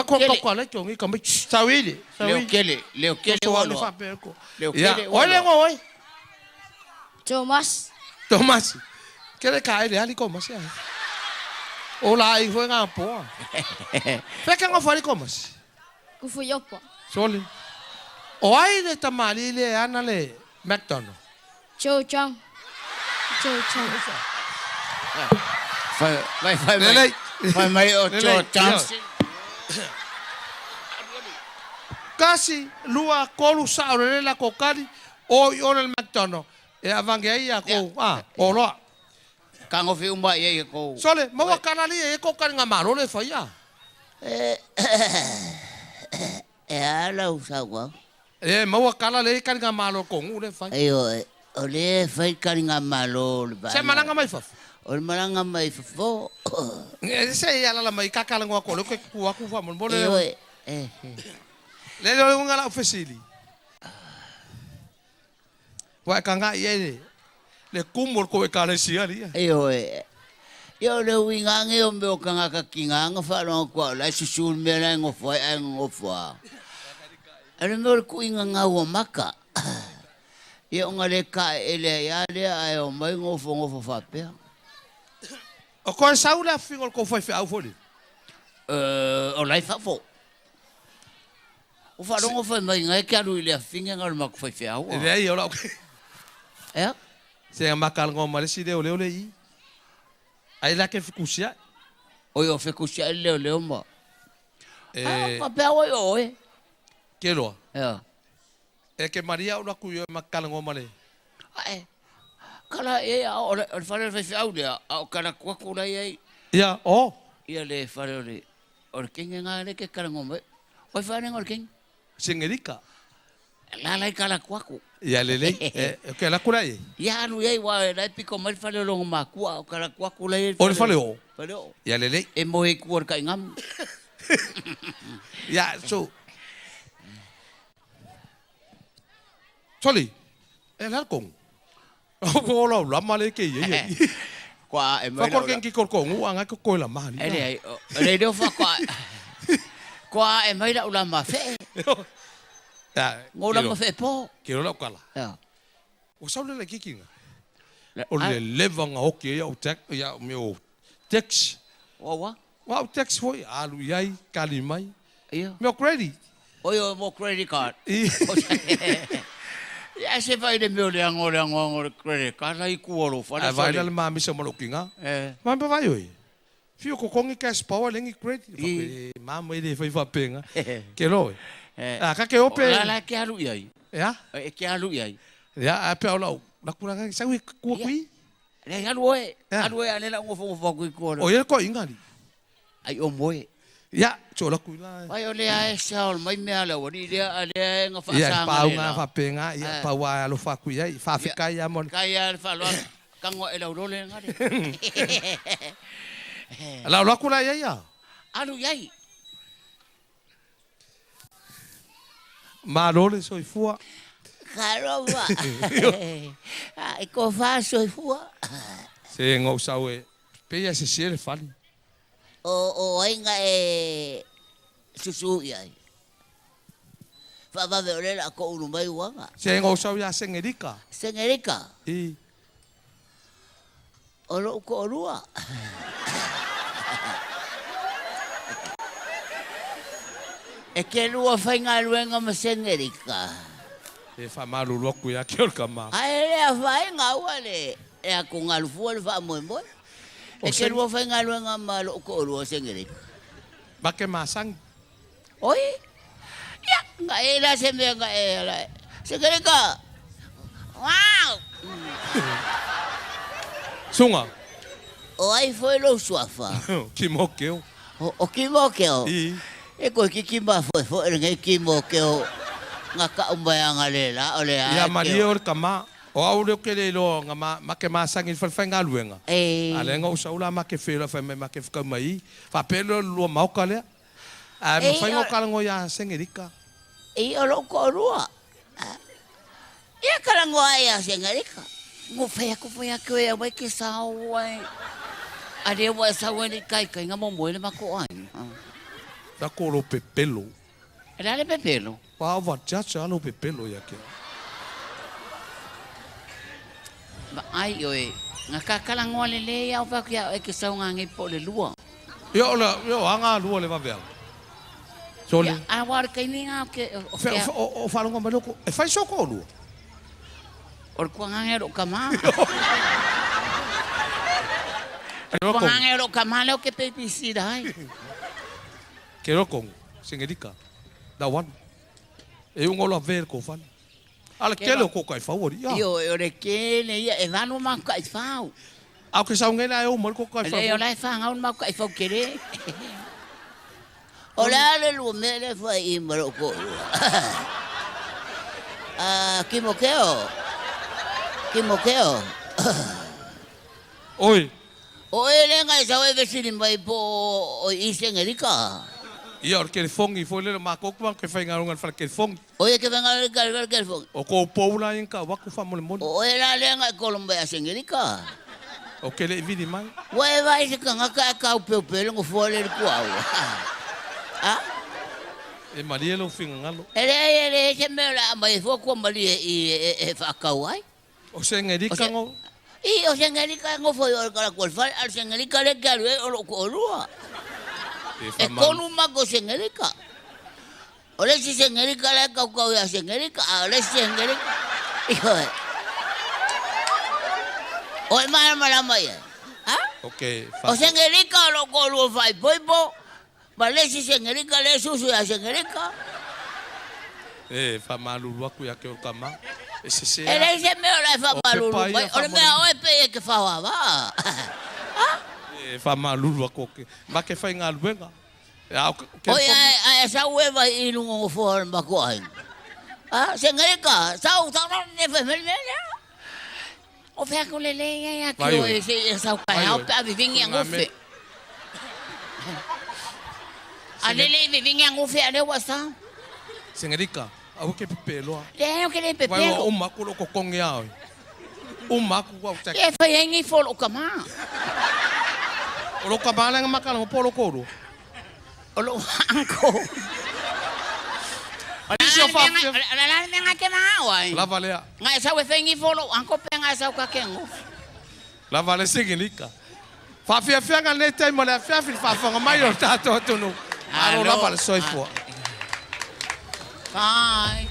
Ko le chongi ka mi sawili. Leo kele Ko le fa pe ko. Ole ngoi. Thomas. Thomas. Kele kai le ali ko mas ya. Ola ai foi nga po. Fe ka ngo fali ko mas. Ku fu yopa. Soli. O ai le tamali le ana le McDonald. Cho chang. Vai mai o cho chang. Kasi lua kolu sa ole la kokari o le McDonald. E avange ia ko o lo. Kango fi umba ye ko. Sole, mo kana li e ko kan ngamaro le fa ia. Ala usawa. Mo kana le kan ngamaro ko ngule fa. Ayo, ole fai kan ngamalo. Se malanga mai fa. Ole malanga mai fo. Se ia la mai kakala ngwa ko le ko ku fa mo le. Ayo, Le lo ngala ofesili. Wa kanga ye le kumol ko e kale sia lia. Ayo, yo le wingange o me o kanga ka kinganga fa lo ko la susul me la ngofo ai ngofo. Ale me ko inganga o maka. Yo ngale ka ele ya le ai o mai ngofo fa pe. O ko saula fingol ko foi au foli. O lai fa fo. O fa rongo foi mai ngai ka lu le finga ngal mak foi au. Ele aí ola. Se makal ngo male si de ole i. Ai la ke fikusia. O yo fikusia le mo. Pa pe o yo Que lo. É que Maria o ku yo makal ngo male. Kala o fa le fe au le o kala ku la ai. Ya, o. Ia le fa le o kinga ngale ke kala ngo me. O fa ne ngol king. Singerica. La kala ku. Ya lele, que la cura aí. Ya no ia wa la pico mal fa le long ma ku o kala ku la ai. O fa le o. Pero Ya lele. E mo e ku ka ngam. Ya, so. Soli. El halcón. O la male que ye. Kwa e mai. Fa korken ki korkon u anga ko la mali. Ele do fa kwa. Kwa e mai la ma fe. Ngola ma fe po. Quiero la kala. Ya. O saule la kikinga. O le levanga o ke ya o tek ya meu tex. Wa. Wa o tex foi alu yai kalimai. Ia. Meu credit. O yo mo credit card. Ya se vai de meu le angore credit card ai ku oro fa. Vai la mami se mo kinga. Mami vai oi. Fio ko kongi cash power lengi credit. Mama ele foi fa penga. Que lo. Ka ke ope. La ke alu ai. Ya? E ke alu ai. Ya, pe ola. La kuranga sa wi ku kui. Le alu e. Alu e ale la ngofo ku oro. O ye ko ingani. Ai o moe. Ya, cho la kui la. Ai ole ai saul mai me ala wori le ale nga fa Ya, sanga. pa nga fa penga, ya pa wa lo fa kui ai, fa fika ya mon. Kaya fa lo kango e lo le ngari. La kula ya. Alu yai. Ma le soi fua. Caramba. Ai ko fa soi fua. Se ngo sawe. Pe ya se sel fali. O ainga e susu yai. Fa va ver la ko uru mai wanga. Se ngo sawe ya sengerica. Sengerica. I. O lo ko rua. E ke lua whainga luenga ma sengerica. E fa malu loku ya ke ka ma. Ai le a whainga wale. E a ko ngalfu le fa mo mo. E ke lua whainga luenga ma lo ko rua sengerica. Ba ke masang. Oi. Ya, nga e la se me nga e la. Sengerica. Wow. Sunga. O ai foi lo suafa. Ki mo keo. O ki mo keo. I. E ko ki ba foi ngai ki mo keo. Nga ka umba nga le la ole ai. Ya Maria or kama. O au le ke le lo nga ma ke masang il fa nga luenga. Ale nga usaula ma ke fela fa me ma ke ka mai. Fa pelo lo ma ka le. A mo fa ngo ka ngo ya sengerica. E o lo ko rua. E ka ngo ai a sengerica. Ngo fa ko e mai ke sa wai. Ade wa sa wai kai kai nga mo mo le ma ko ai. Ta ko lo pepelo. Era le pepelo. Pa va chacha lo pepelo ya ke. Ba ai oi. Nga kakalangoa le le au fa kia e ke saunga ngai po le lua. Yo anga lu le va ver. Sole. A war kai ninga ke O falo ngomba loko. E fai soko lu. or kuangangero kama. Ero con. Kuangangero kama leo ke pesticida ai. Quiero con sengerika. Da one. E un olo ver ko fan. Ala kelo ko kai favori. Ya. Yo ore ke le ia e vanu ma kai fau. Au que sa ngena e o mal ko kai Le favori. yo lai fa ngaun ma kai fau kere. Ola le lu me le fai i maroko. Kimokeo. Kimokeo. Oi. O ele ngai sa we vesini mai po o isengerika. Ia or que fongi foi le ma ko que fai ngarunga fa que fongi. Oye que venga el carver que fo. O ko poula in ka waku fa mole mole. O ele le ngai kolomba isengerika. O que le vidi mai. Wa vai se kanga ka o pe ngo fo le ku au. Ah? E marielo fin ngalo. Ele se me la mai fo ko mali e fa kawai. O sengerika ngo. I o sengerika ngo fo yo kala ko fa al sengerika le galwe o lo ko lua. E konu mago sengerika. Ole si sengerika le kau ya sengerika, ole sengerika. Iho. Oi mala mai. Ha? Okay. O sengerika lo ko lu fai poipo. Vale si sengerika le susu ya sengerika. Fa malu waku ya ke o kama. E se. Ele se me ola fa malu. Ole me o pe que fa wa. Ha? Fa malu waku ke. Ma que fai ngalwenga. Oye, esa hueva y no forma coin. Ah, sengerika, sau no ne fe melmela. O fe ko le ya que o esa pa o pa viving en ofe. Alele viving en ofe ale wasa. Sengerika, au que pepelo. Le o que le Vai pepelo. o maku lo ko kongia. O maku wa ta. E fe en folo kama. O lo kabala makala polo koro. Olo anko. Disse eu faço. La menga que na wai. La valea. Nga esa we fengi folo anko penga esa ka kengo. La vale sengerika. Fa fia nga nete mo la fia fa fa mai o tato no. Alo la vale soi fo. Bye.